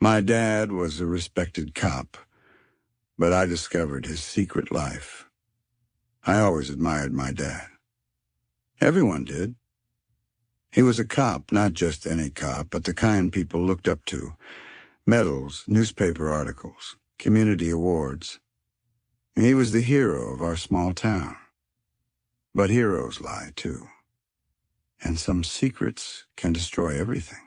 My dad was a respected cop, but I discovered his secret life. I always admired my dad. Everyone did. He was a cop, not just any cop, but the kind people looked up to. Medals, newspaper articles, community awards. He was the hero of our small town. But heroes lie, too. And some secrets can destroy everything.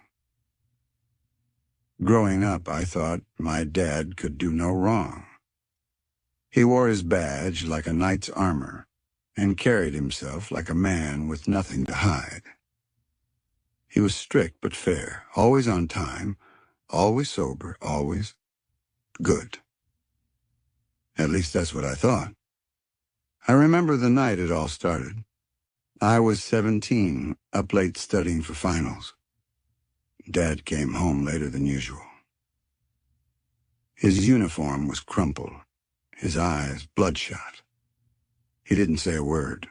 Growing up, I thought my dad could do no wrong. He wore his badge like a knight's armor and carried himself like a man with nothing to hide. He was strict but fair, always on time, always sober, always good. At least that's what I thought. I remember the night it all started. I was 17, up late studying for finals. Dad came home later than usual. His uniform was crumpled, his eyes bloodshot. He didn't say a word.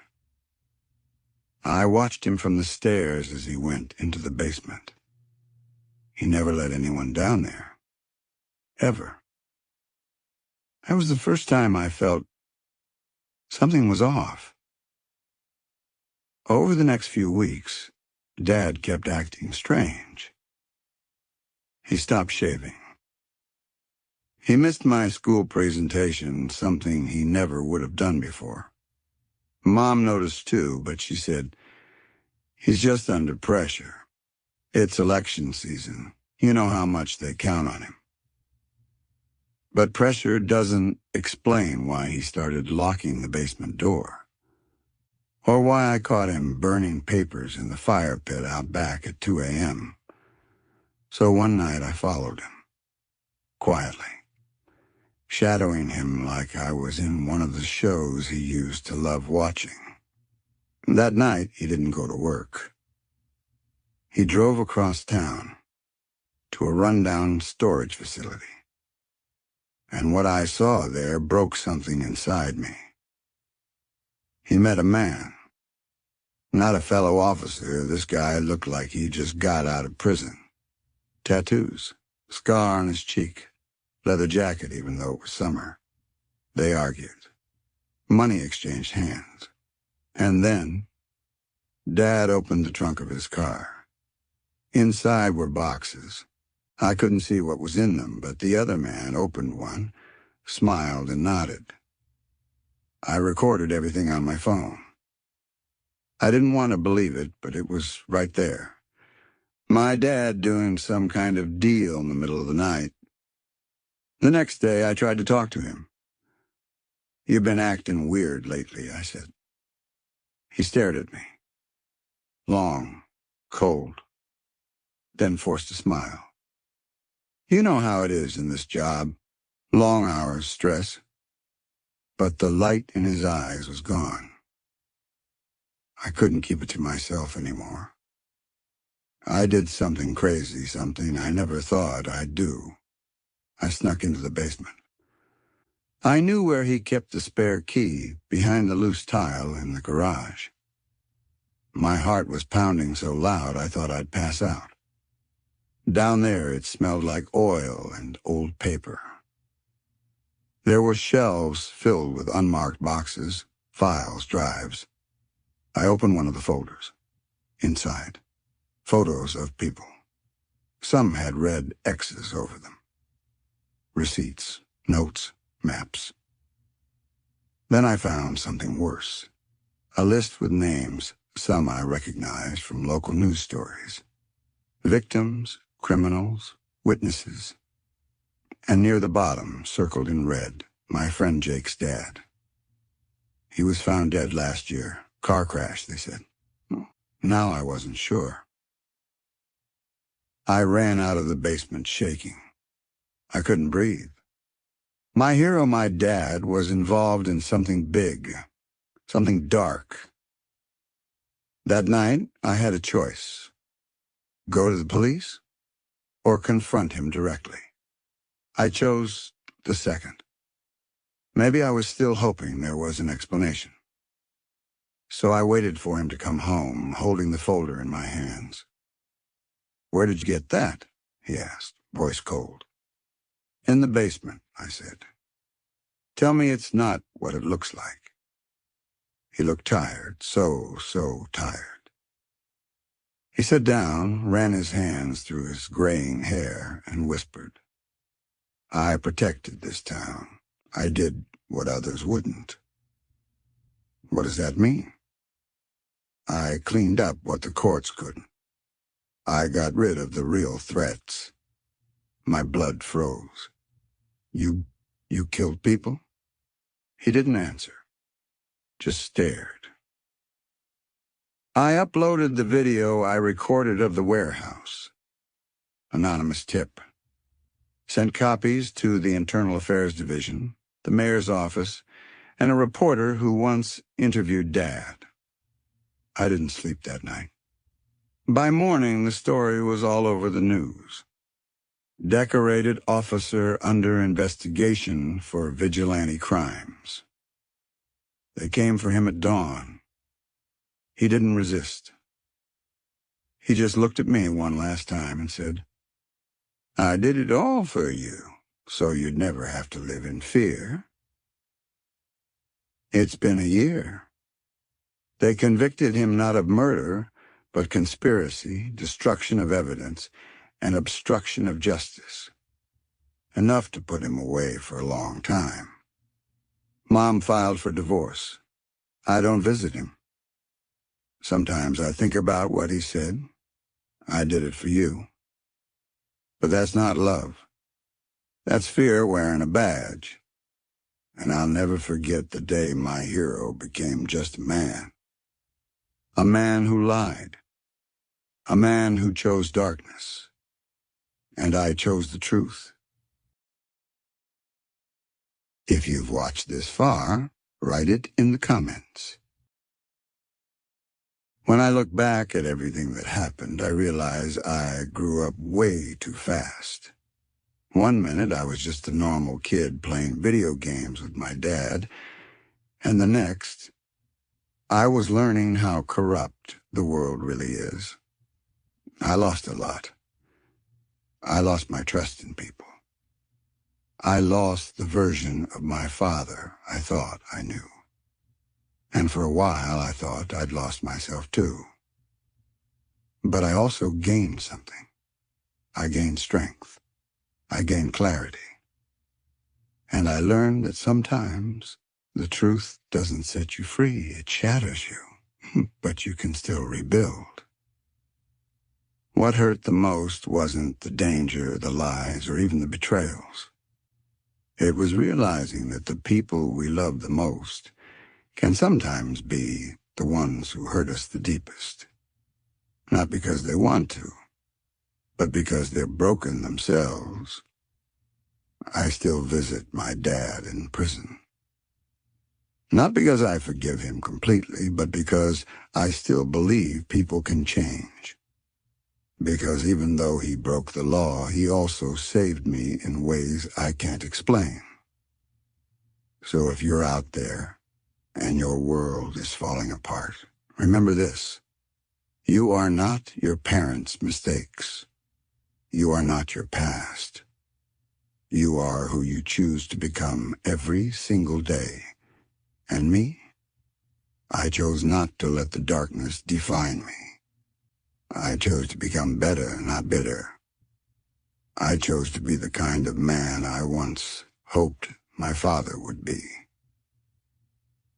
I watched him from the stairs as he went into the basement. He never let anyone down there. Ever. That was the first time I felt something was off. Over the next few weeks, Dad kept acting strange. He stopped shaving. He missed my school presentation, something he never would have done before. Mom noticed too, but she said, "He's just under pressure. It's election season. You know how much they count on him." But pressure doesn't explain why he started locking the basement door, or why I caught him burning papers in the fire pit out back at 2 a.m. So one night I followed him, quietly, shadowing him like I was in one of the shows he used to love watching. That night, he didn't go to work. He drove across town to a rundown storage facility. And what I saw there broke something inside me. He met a man. Not a fellow officer. This guy looked like he just got out of prison. Tattoos, scar on his cheek, leather jacket even though it was summer. They argued. Money exchanged hands. And then, Dad opened the trunk of his car. Inside were boxes. I couldn't see what was in them, but the other man opened one, smiled and nodded. I recorded everything on my phone. I didn't want to believe it, but it was right there. My dad doing some kind of deal in the middle of the night. The next day, I tried to talk to him. "You've been acting weird lately," I said. He stared at me. Long, cold, then forced a smile. "You know how it is in this job. Long hours, stress." But the light in his eyes was gone. I couldn't keep it to myself anymore. I did something crazy, something I never thought I'd do. I snuck into the basement. I knew where he kept the spare key, behind the loose tile in the garage. My heart was pounding so loud I thought I'd pass out. Down there it smelled like oil and old paper. There were shelves filled with unmarked boxes, files, drives. I opened one of the folders. Inside, photos of people. Some had red X's over them. Receipts, notes, maps. Then I found something worse. A list with names, some I recognized from local news stories. Victims, criminals, witnesses. And near the bottom, circled in red, my friend Jake's dad. He was found dead last year. Car crash, they said. Now I wasn't sure. I ran out of the basement shaking. I couldn't breathe. My hero, my dad, was involved in something big, something dark. That night, I had a choice. Go to the police or confront him directly. I chose the second. Maybe I was still hoping there was an explanation. So I waited for him to come home, holding the folder in my hands. "Where did you get that?" he asked, voice cold. In the basement, I said. Tell me it's not what it looks like. He looked tired, so tired. He sat down, ran his hands through his graying hair, and whispered, I protected this town. I did what others wouldn't. What does that mean? I cleaned up what the courts couldn't. I got rid of the real threats. My blood froze. You killed people? He didn't answer, just stared. I uploaded the video I recorded of the warehouse. Anonymous tip. Sent copies to the Internal Affairs Division, the mayor's office, and a reporter who once interviewed Dad. I didn't sleep that night. By morning, the story was all over the news. Decorated officer under investigation for vigilante crimes. They came for him at dawn. He didn't resist. He just looked at me one last time and said, I did it all for you, so you'd never have to live in fear. It's been a year. They convicted him not of murder, but conspiracy, destruction of evidence, and obstruction of justice. Enough to put him away for a long time. Mom filed for divorce. I don't visit him. Sometimes I think about what he said. I did it for you. But that's not love. That's fear wearing a badge. And I'll never forget the day my hero became just a man. A man who lied. A man who chose darkness. And I chose the truth. If you've watched this far, write it in the comments. When I look back at everything that happened, I realize I grew up way too fast. One minute I was just a normal kid playing video games with my dad, and the next, I was learning how corrupt the world really is. I lost a lot. I lost my trust in people. I lost the version of my father I thought I knew. And for a while I thought I'd lost myself too. But I also gained something. I gained strength. I gained clarity. And I learned that sometimes the truth doesn't set you free, it shatters you, but you can still rebuild. What hurt the most wasn't the danger, the lies, or even the betrayals. It was realizing that the people we love the most can sometimes be the ones who hurt us the deepest. Not because they want to, but because they're broken themselves. I still visit my dad in prison. Not because I forgive him completely, but because I still believe people can change. Because even though he broke the law, he also saved me in ways I can't explain. So if you're out there and your world is falling apart, remember this. You are not your parents' mistakes. You are not your past. You are who you choose to become every single day. And me? I chose not to let the darkness define me. I chose to become better, not bitter. I chose to be the kind of man I once hoped my father would be.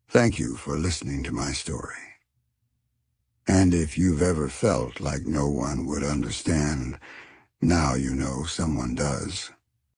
Thank you for listening to my story. And if you've ever felt like no one would understand, now you know someone does.